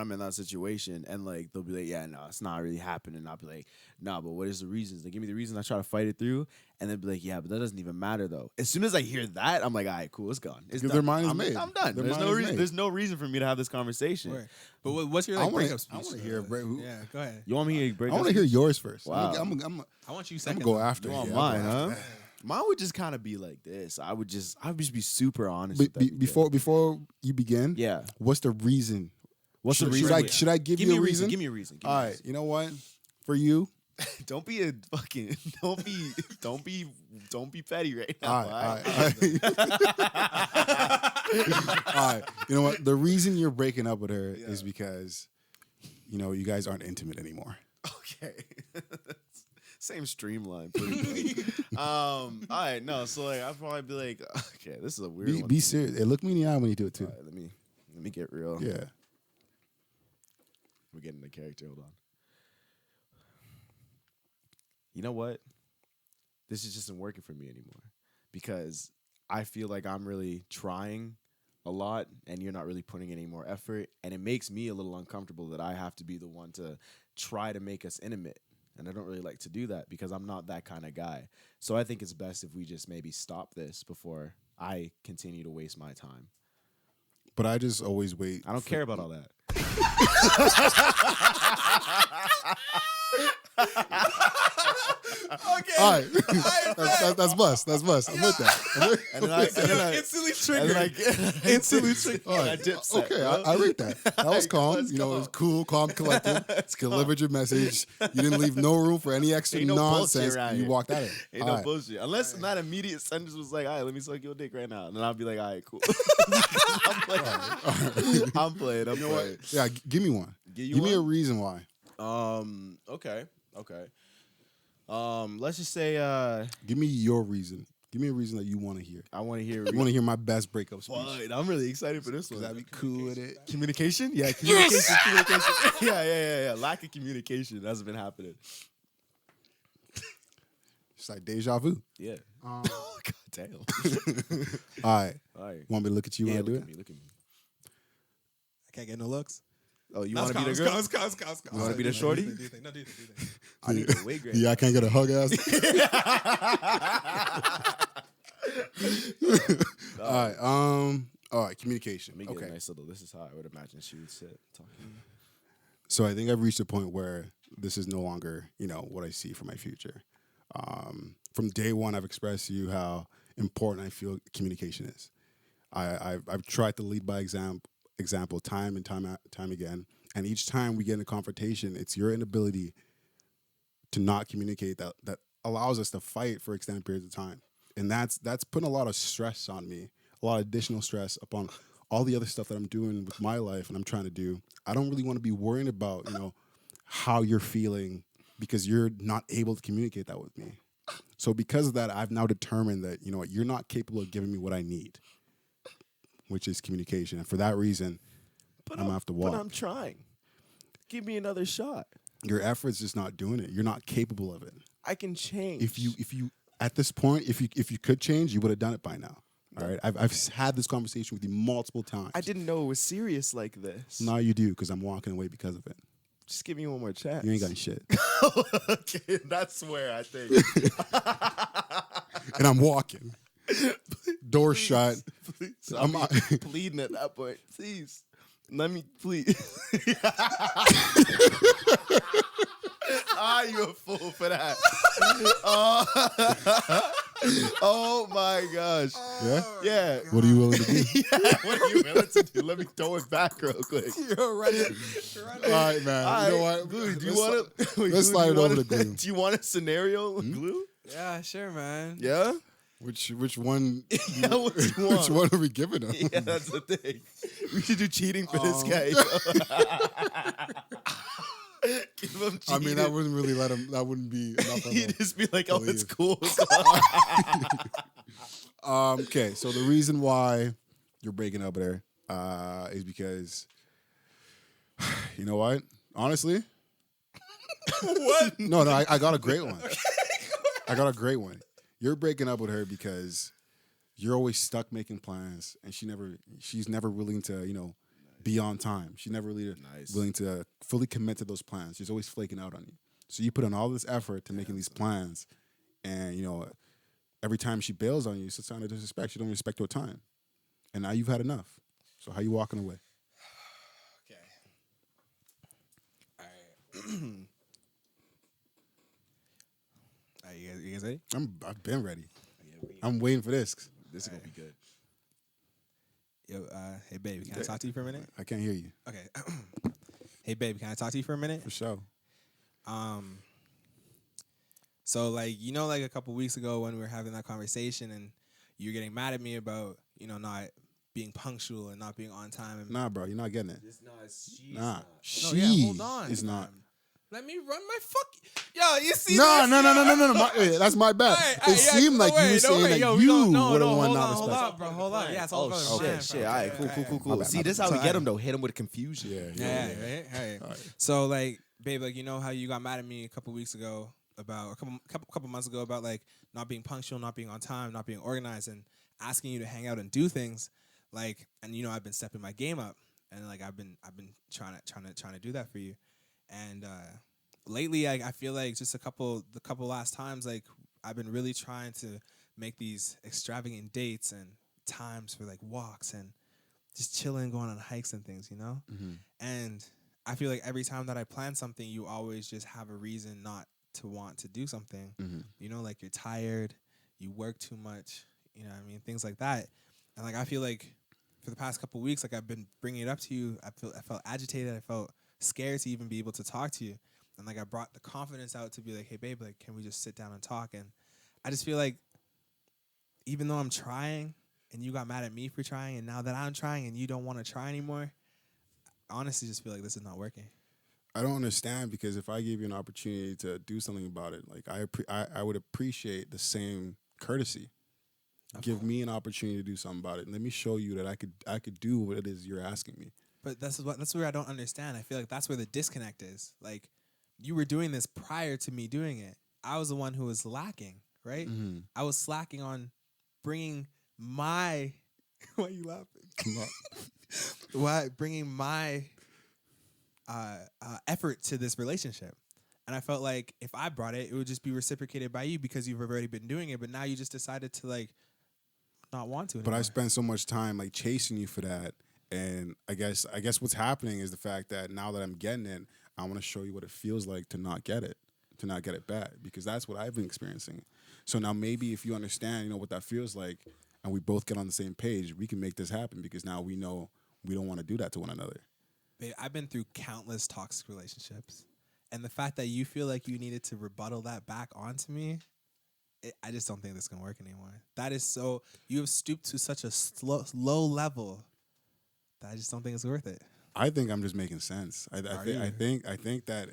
I'm in that situation and like they'll be like, yeah, no, it's not really happening. I'll be like, nah, but what is the reasons? They give me the reason. I try to fight it through, and they'll be like, yeah, but that doesn't even matter though. As soon as I hear that, I'm like, all right, cool, it's gone. It's Because done. their mind is I'm, made. I'm done. Their There's mind no is reason. made. There's no reason for me to have this conversation. Word. But what's your I like wanna- breakup speech? I wanna hear a break- Yeah, go ahead. You want me to break? I want to hear yours first. Wow. I want you I'm second. gonna go after You it. want Yeah, mine, I'll go huh? after Mine would just kind of be like this. I would just be super honest. that. with everything. Before you begin, yeah. what's the reason? What's the Should reason? I give you a reason? Give me a reason. Give me All a right, reason. you know what? For you, Don't be a fucking. Don't be petty right now. all right. All right. You know what? The reason you're breaking up with her is because, you guys aren't intimate anymore. Okay. Same streamline. Pretty much. All right. No. So like, I'd probably be like, okay, this is a weird one. Be serious. Hey, look me in the eye when you do it too. All right, let me get real. Yeah. We're getting the character. Hold on. You know what? This just isn't working for me anymore because I feel like I'm really trying a lot and you're not really putting any more effort. And it makes me a little uncomfortable that I have to be the one to try to make us intimate. And I don't really like to do that because I'm not that kind of guy. So I think it's best if we just maybe stop this before I continue to waste my time. But I just always wait. I don't care about all that. All right. That's bust. That's bust. I'm with that. And then I instantly and then I triggered. instantly triggered. All And I right. dip set, Okay, bro. I rate that. That was calm. Let's You know, it was go. cool, calm, collected. Let's go. Delivered your message. You didn't leave no room for any extra Ain't no bullshit nonsense. around You here. walked out of it. Ain't All no right. bullshit. Unless that immediate sentence was like, all right, let me suck your dick right now. And then I'll be like, all right, cool. I'm playing. I'm playing. You know what? Yeah, give me one. Give me a reason why. Okay. Let's just say Give me your reason. Give me a reason that you want to hear. I want to hear. You want to hear my best breakup speech. What? I'm really excited for this one. That'd be cool with it. Communication? Yeah, communication. Communication. Yeah. Lack of communication hasn't been happening. It's like deja vu. Yeah. God damn. All right. All right. Want me to look at you when I do look it? at me. Look at me. I can't get no looks. Oh, you want to be the girl? You want to be the shorty? Do you think? No, do you think? I need the weight grade. Yeah, I can't get a hug ass. All right, communication. Let me get Okay. a nice little. This is how I would imagine she would sit talking. So I think I've reached a point where this is no longer, what I see for my future. From day one, I've expressed to you how important I feel communication is. I've tried to lead by example time and time again. And each time we get in a confrontation, it's your inability to not communicate that allows us to fight for extended periods of time. And that's putting a lot of stress on me, a lot of additional stress upon all the other stuff that I'm doing with my life and I'm trying to do. I don't really want to be worrying about, how you're feeling because you're not able to communicate that with me. So because of that, I've now determined that, you're not capable of giving me what I need, which is communication. And for that reason, I'm going to have to walk. But I'm trying. Give me another shot. Your effort's just not doing it. You're not capable of it. I can change. If you at this point, if you could change, you would have done it by now. All right, I've had this conversation with you multiple times. I didn't know it was serious like this. Now you do because I'm walking away because of it. Just give me one more chance. You ain't got shit, Okay, that's where I think. and I'm walking. Door shut. Please. I'm pleading at that point. Please. Let me, please. You a fool for that. Oh my gosh. Yeah? Yeah. What are you willing to do? Yeah, what are you willing to do? Let me throw it back real quick. You're running. All right, man. You know what? Glue, do you want to? let's slide it over to Glue. Do you want a scenario with Glue? Yeah, sure, man. Yeah? Which one? Yeah, what you want? Which one are we giving him? Yeah, that's the thing. We should do cheating for this guy. Give him cheating. I mean, that wouldn't really let him. That wouldn't be enough. He'd just be like, "Oh, it's cool." Okay, so the reason why you're breaking up with her is because, you know what? Honestly, What? no, I got a great one. I got a great one. You're breaking up with her because you're always stuck making plans, and she's never willing to, be on time. She's never really willing to fully commit to those plans. She's always flaking out on you. So you put in all this effort to making these plans, and every time she bails on you, it's a sign of disrespect. She don't respect your time, and now you've had enough. So how you walking away? Okay. All right. All right, you guys ready? I've been ready. Yeah, I'm waiting for this. this is gonna be good. Yo, hey, baby, can I talk to you for a minute? I can't hear you. Okay. Hey, baby, can I talk to you for a minute? For sure. So, like, like a couple weeks ago when we were having that conversation and you were getting mad at me about, not being punctual and not being on time. And Nah, bro, you're not getting it. Nah, No, she yeah, hold on. is not. Let me run my Yo, you see No, this? No. That's my bad. It seemed like you were saying that you were the one not hold respectful. on, bro. Hold on. Yeah, it's all about Shit. All right, cool. See, this is how we get him though. Hit him with confusion. Yeah, right. So, like, babe, like, how you got mad at me a couple weeks ago about a couple months ago about like not being punctual, not being on time, not being organized, and asking you to hang out and do things, like, and I've been stepping my game up, and like I've been trying to do that for you, and lately I feel like just the couple last times, like I've been really trying to make these extravagant dates and times for like walks and just chilling, going on hikes and things, And I feel like every time that I plan something, you always just have a reason not to want to do something. Mhm. You know, like you're tired, you work too much, you know what I mean? Things like that. And like I feel like for the past couple of weeks, like I've been bringing it up to you. I felt agitated. I felt scared to even be able to talk to you. And like I brought the confidence out to be like, hey babe, like can we just sit down and talk? And I just feel like even though I'm trying and you got mad at me for trying, and now that I'm trying and you don't want to try anymore, I honestly just feel like this is not working. I don't understand, because if I gave you an opportunity to do something about it, like I would appreciate the same courtesy. Give me an opportunity to do something about it. Let me show you that I could do what it is you're asking me. But that's where I don't understand. I feel like that's where the disconnect is. Like you were doing this prior to me doing it. I was the one who was lacking, right? Mm-hmm. I was slacking on bringing my. Why are you laughing? Why bringing my effort to this relationship? And I felt like if I brought it, it would just be reciprocated by you because you've already been doing it. But now you just decided to like not want to anymore. But I spent so much time like chasing you for that, and I guess what's happening is the fact that now that I'm getting it, I want to show you what it feels like to not get it back, because that's what I've been experiencing. So now maybe if you understand, you know, what that feels like, and we both get on the same page, we can make this happen, because now we know we don't want to do that to one another. Babe, I've been through countless toxic relationships, and the fact that you feel like you needed to rebuttal that back onto me, I just don't think this can work anymore. That is so, you have stooped to such a low level that I just don't think it's worth it. I think I'm just making sense. I think that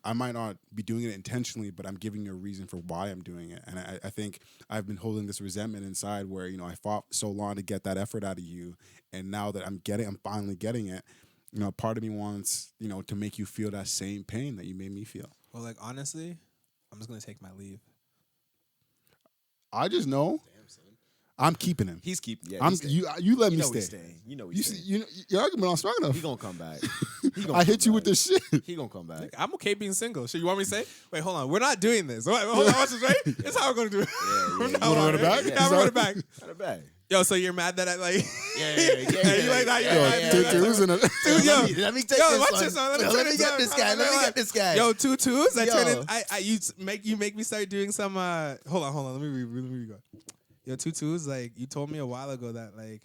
I might not be doing it intentionally, but I'm giving you a reason for why I'm doing it. And I think I've been holding this resentment inside where, you know, I fought so long to get that effort out of you, and now that I'm finally getting it, you know, part of me wants, you know, to make you feel that same pain that you made me feel. Well, like, honestly, I'm just going to take my leave. I just know. Damn, son. I'm keeping him. He's keeping. Yeah, I'm he's staying. you let You me know stay. he's staying. You know he's staying. You know, your argument on strong enough. He gonna come back. I hit you with this shit. He gonna come back. I'm okay being single. So you want me to say? Wait, hold on. We're not doing this. Wait, hold on. Watch this, right? This is how we're going to do it. Yeah. You wanna run it back? Yeah, we're running it back. Not a bag. Yo, so you're mad that I like... Yeah. You like that? Let me take Yo, this watch one. this one. Let me Let turn me this get on. this guy. Let me get this guy. Yo, 2 twos. Yo. You make me start doing some. Hold on. Let me go. Yo, 2 twos. Like you told me a while ago that like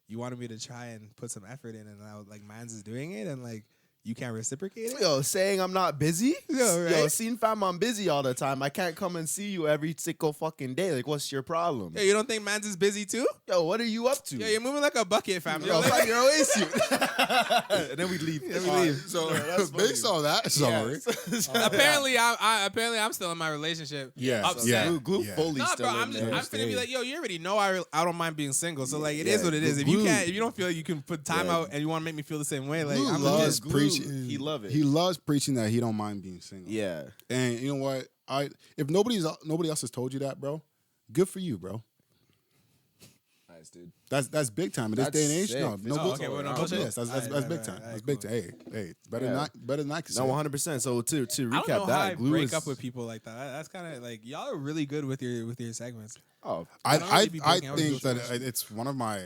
you wanted me to try and put some effort in, and I was like, Mans is doing it, and like you can't reciprocate it. Yo, saying I'm not busy? Yo, right? Yo, scene fam, I'm busy all the time. I can't come and see you every single fucking day. Like, what's your problem? Yo, you don't think Mans is busy too? Yo, what are you up to? Yo, you're moving like a bucket, fam. Yo, like, you're always you. And then we leave. So that's based on that summary, apparently, I'm still in my relationship. Yeah, upset. yeah. Glue Yeah. fully Nah, still bro, I'm in there. finna be like, yo, you already know I don't mind being single. So like, it is Yeah, what it is. If Glue- you don't feel like you can put time out and you want to make me feel the same way, like Glue I'm loves just Glue, preaching. he love it. He loves preaching that he don't mind being single. Yeah. And you know what? If nobody else has told you that, bro, good for you, bro. Nice, dude. That's big time in this That's day and age. sick. No, This no, is good- okay, well, no no, bullshit. yes, that's Alright, big right, time. right, That's cool. big time. Hey, better Yeah. than not. No, 100%. So to I don't recap know how that, I Glue break is up with people like that. That's kind of like y'all are really good with your segments. Oh, I don't really be I breaking up with think people that so much. it's one of my.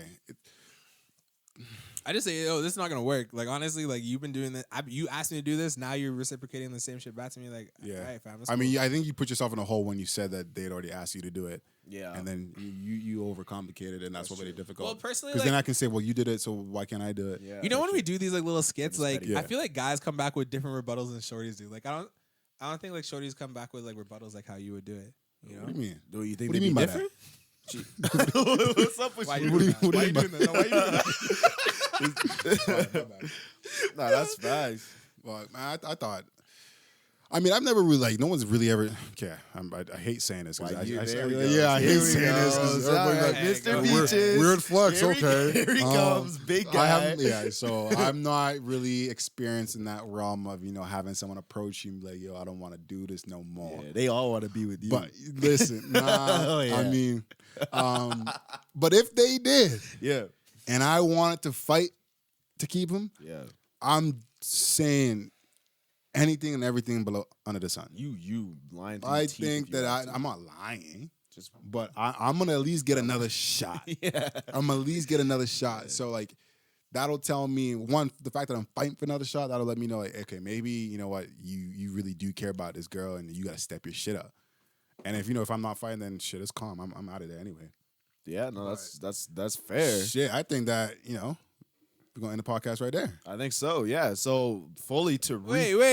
I just say, yo, this is not gonna work. Like honestly, like you've been doing this. You asked me to do this. Now you're reciprocating the same shit back to me. Like, Yeah. all right, fam. that's I cool. mean, I think you put yourself in a hole when you said that they had already asked you to do it, yeah. and then you overcomplicated it, and that's what made it difficult. well, personally, Because like, then I can say, well, you did it, so why can't I do it? Yeah. you know when we do these like little skits, Just like petty. Yeah. I feel like guys come back with different rebuttals than shorties do. Like I don't think like shorties come back with like rebuttals like how you would do it. You know? What do you mean? Do you think What do you they'd mean be by that? different? What's up with Why you? you doing that? what do Why you you mean doing that? Why you doing that? Nah, that's facts. Well, man, I thought. I mean, I've never really like. No one's really ever. Okay, I hate saying this. 'Cause Why, I there we go. yeah, I Here hate we saying go. this. 'Cause All everybody's right, like, Mr. Mr. Beaches. weird flex. Here Okay, Here he comes, big guy. So I'm not really experiencing that realm of having someone approach you and be like, yo, I don't want to do this no more. Yeah, they all want to be with you. But listen, nah, Oh, yeah. I mean, but if they did, yeah. and I wanted to fight to keep them, Yeah. I'm saying anything and everything below under the sun. You lying through I your teeth think if you that want to. I'm not lying, Just but I'm gonna at least get another shot. yeah. I'm gonna at least get another shot. So like, that'll tell me, one, the fact that I'm fighting for another shot, that'll let me know, like, okay, maybe, you know what, you really do care about this girl and you got to step your shit up. And if I'm not fighting, then shit is calm. I'm out of there anyway. Yeah, no, that's fair. Shit, I think that, we're going to end the podcast right there. I think so, yeah. So, fully to Wait. What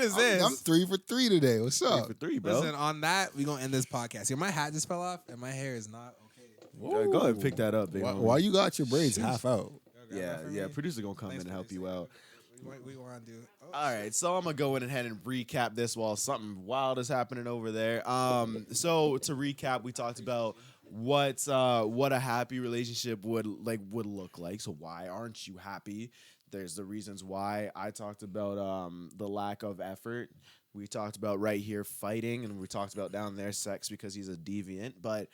is this? I'm 3 for 3 today. What's up? 3 for 3, bro. Listen, on that, we're going to end this podcast. Here, my hat just fell off, and my hair is not okay. Go ahead and pick that up, big homie. Why you got your braids half out? Yeah, producer gonna come Thanks, in and help you producer. out. We want to do. All right, so I'm gonna go in ahead and recap this while something wild is happening over there. So to recap, we talked about what a happy relationship would look like. So why aren't you happy? There's the reasons why. I talked about the lack of effort. We talked about right here fighting, and we talked about down there sex because he's a deviant. But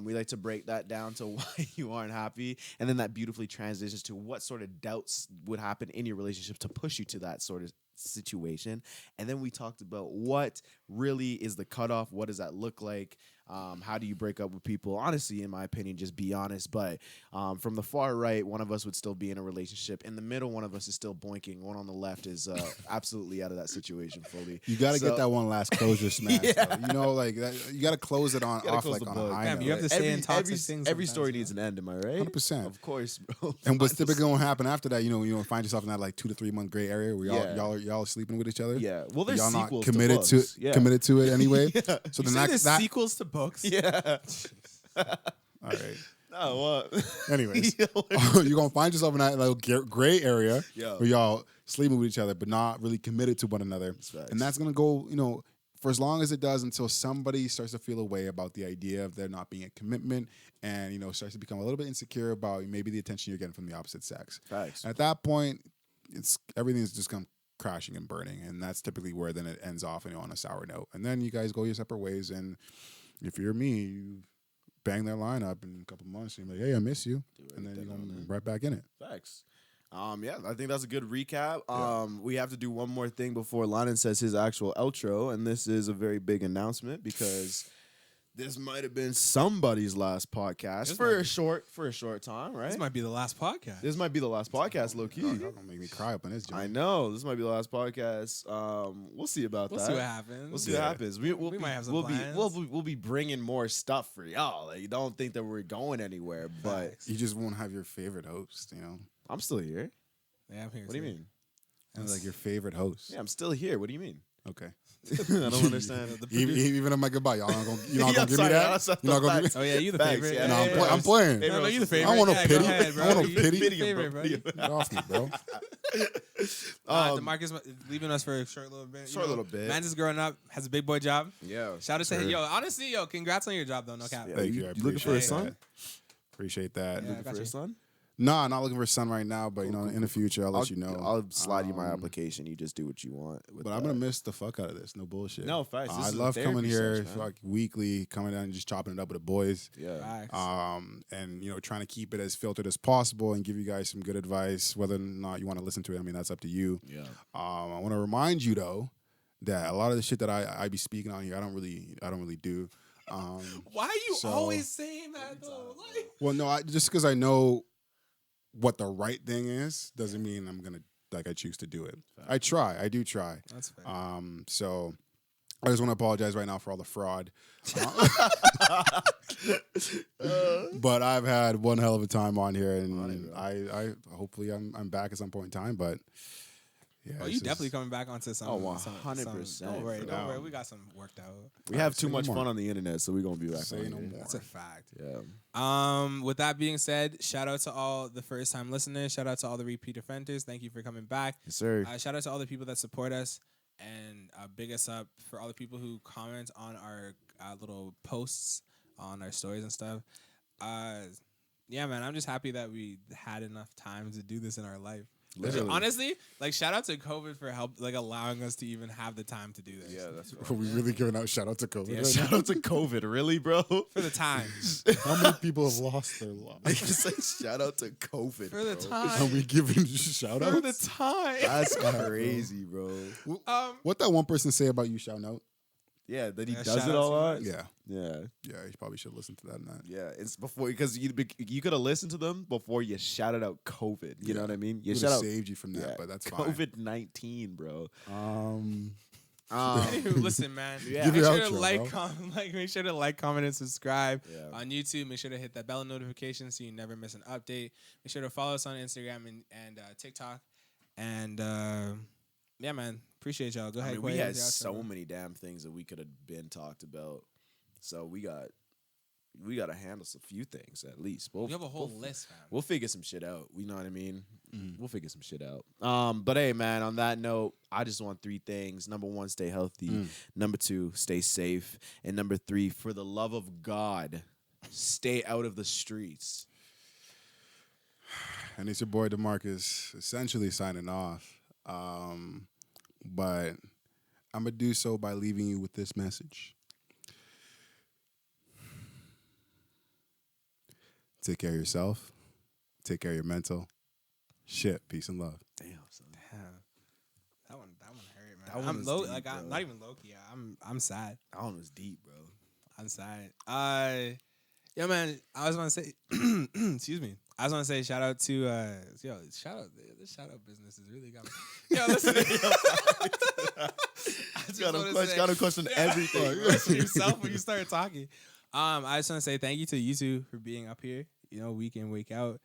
we like to break that down to why you aren't happy, and then that beautifully transitions to what sort of doubts would happen in your relationship to push you to that sort of situation. And then we talked about what really is the cutoff. What does that look like? How do you break up with people? Honestly, in my opinion, just be honest. But from the far right, one of us would still be in a relationship. In the middle, one of us is still boinking. One on the left is absolutely out of that situation fully. You got to get that one last closure smash. Yeah. Though. You got to close it on Gotta off close like the on a book. high Damn, note. you have to say in toxic things. Every sometimes, story bro. needs an end, am I right? 100%. Of course, bro. And what's typically gonna happen after that, you find yourself in that like 2 to 3 month gray area where y'all are sleeping with each other. Yeah. Well, there's y'all not sequels committed to books. Yeah. committed to it anyway. Yeah. So You then said there's that sequels to books. Yeah. all right. Oh, what? Anyways, you're gonna find yourself in that little gray area Yo. where y'all sleeping with each other but not really committed to one another. facts. And that's gonna go, for as long as it does until somebody starts to feel a way about the idea of there not being a commitment and, starts to become a little bit insecure about maybe the attention you're getting from the opposite sex. Facts. And at that point, everything's just come crashing and burning. And that's typically where then it ends off on a sour note. And then you guys go your separate ways. And if you're me, you bang their line up in a couple months and you're like, hey, I miss you. And then you're going right back in it. Facts. Yeah, I think that's a good recap. We have to do one more thing before Lennon says his actual outro, and this is a very big announcement because this might have been somebody's last podcast for a short time, right? This might be the last podcast. This might be the last podcast, low key. Y'all gonna make me cry up on this joint. I know this might be the last podcast. We'll see about We'll that. see what happens. We'll see what happens. We might have some we'll plans. we'll be bringing more stuff for y'all. Like, you don't think that we're going anywhere, but You just won't have your favorite host, I'm still here. Yeah, I'm here. What do you mean? And like your favorite host. Yeah, I'm still here. What do you mean? Okay. I don't understand. Even at my goodbye, y'all not gonna, you're not Yeah, gonna give me sorry, that. that's You're not gonna facts. give Oh yeah, you the Facts, favorite. yeah. No, Yeah, I'm playing. No, no, you the favorite. I want no Yeah, go pity. ahead, bro. I want no You pity. the favorite, bro. Get off me, bro. Demarcus leaving us for a short little bit. Short little bit. Man's just growing up, has a big boy job. Yeah. Shout out to him. Yo, honestly, congrats on your job though. No cap. Yeah. Thank you- you. I you looking for a appreciate son? that. Appreciate that. Yeah. Looking got for a you. son? No, not looking for a son right now, but in the future I'll let you know. I'll slide you my application. You just do what you want. With But I'm gonna miss the fuck out of this. No bullshit. No, facts. This I is a love coming therapy here session, man. like weekly, coming down and just chopping it up with the boys. Yeah. Facts. And trying to keep it as filtered as possible and give you guys some good advice. Whether or not you want to listen to it, I mean that's up to you. Yeah. I want to remind you though that a lot of the shit that I be speaking on here, I don't really do. Why are you so- always saying that though? Like, Well, no, just because I know what the right thing is doesn't mean I'm gonna I choose to do it. I do try. that's fair. So I just want to apologize right now for all the fraud. But I've had one hell of a time on here, and I hopefully I'm back at some point in time. But yeah, Oh, you definitely coming back onto some. Oh, some- 100%. Don't worry, For don't now. worry. We got some worked out. We have Say too no much more. fun on the internet, so we're gonna be back. Say on no here. more. That's a fact. Yeah. With that being said, shout out to all the first time listeners. Shout out to all the repeat offenders. Thank you for coming back. Yes, sir. Shout out to all the people that support us, and big us up for all the people who comment on our little posts on our stories and stuff. Yeah, man, I'm just happy that we had enough time to do this in our life. Literally. Honestly, shout out to COVID for help, allowing us to even have the time to do this. Yeah, that's Are we really giving out shout out to COVID? Yeah, right Shout out to COVID, really, bro? for the time. now? How many people have lost their lives? It's like, shout out to COVID. For the bro. Are time. we giving shout For the outs? time. That's crazy, bro. What that one person say about you shouting out? Yeah, that he Yeah, does shout it out all to on. you Yeah. Yeah. Yeah, you probably should listen to that, man. Yeah, it's before because you could have listened to them before you shouted out COVID. You know what I mean? You Would shout have out saved you from that, but that's fine. COVID-19, bro. Anywho, listen, man. Yeah. Give Make your sure to outro, like, bro. make sure to like, comment, and subscribe Yeah. on YouTube. Make sure to hit that bell notification so you never miss an update. Make sure to follow us on Instagram and TikTok. And yeah, man, appreciate y'all. Go I ahead. mean, go we ahead had with the outro, so bro. many damn things that we could have been talked about. So we got to handle a few things at least. We have a whole list, fam. We'll figure some shit out. You know what I mean? We'll figure some shit out. But hey, man, on that note, I just want 3 things. Number 1, stay healthy. Number 2, stay safe. And number 3, for the love of God, stay out of the streets. And it's your boy Demarcus, essentially signing off. But I'm going to do so by leaving you with this message. Take care of yourself. Take care of your mental. Shit, peace and love. Damn, son. Damn. That one hurt, man. That one I'm was low. deep, Like bro. I'm not even low key. I'm sad. That one was deep, bro. I'm sad. Yeah, man. I was want to say, excuse me. I was want to say shout out to shout out. This shout out business is really got me. Yo, listen. Got a question everything. Question yourself when you start talking. I just want to say thank you to you two for being up here. You know, week in, week out.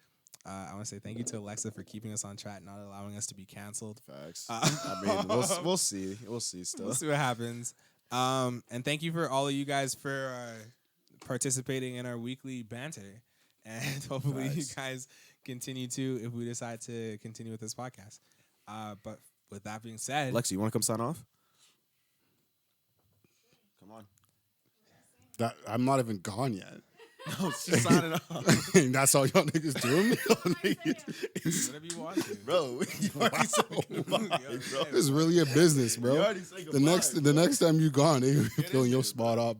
I want to say thank you to Alexa for keeping us on track, not allowing us to be canceled. Facts. I mean, we'll see. We'll see still. We'll see what happens. And thank you for all of you guys for participating in our weekly banter. And hopefully you guys continue to if we decide to continue with this podcast. But with that being said, Alexa, you want to come sign off? Come on. I'm not even gone yet. No, she's signing off. That's all y'all niggas doing? whatever you want to. Bro, you already said goodbye, bro. It's really a business, bro. You already said The goodbye, next time you gone, they filling your spot up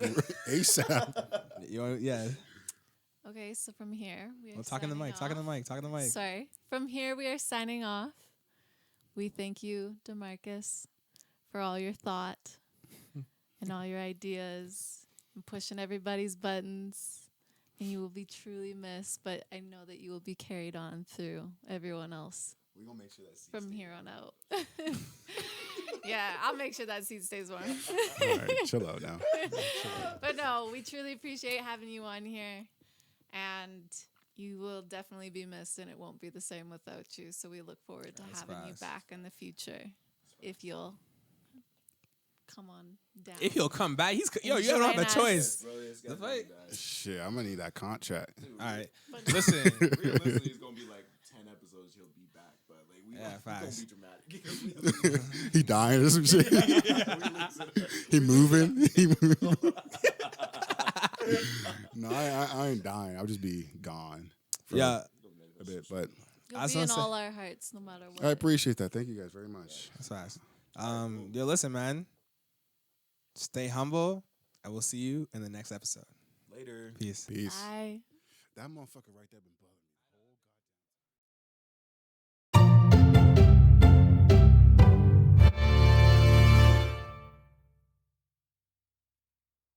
ASAP. You want, yeah. Okay, so from here we are Well, talking the mic. signing Talking the mic. off. Sorry. From here we are signing off. We thank you, Demarcus, for all your thought and all your ideas and pushing everybody's buttons. And you will be truly missed, but I know that you will be carried on through everyone else We're going to make sure that seat from stays. here on out. Yeah, I'll make sure that seat stays warm. All right, chill out now. But no, we truly appreciate having you on here. And you will definitely be missed, and it won't be the same without you. So we look forward to That's having you fast. back in the future if you'll come on down. If he'll come back, you And don't have join a us. choice. Bro, it's The gotta fight. be that. Shit, I'm gonna need that contract. All right. But- Listen. Realistically, it's going to be like 10 episodes. He'll be back. But like, we Yeah, going to facts. be dramatic. He dying or some shit. He moving. He moving. No, I ain't dying. I'll just be gone. For Yeah. a bit, but You'll I was be gonna in say- all our hearts, no matter what. I appreciate that. Thank you guys very much. That's fast. Yo, listen, man. Stay humble. I will see you in the next episode. Later. Peace. Peace. Bye. That motherfucker right there been bugging.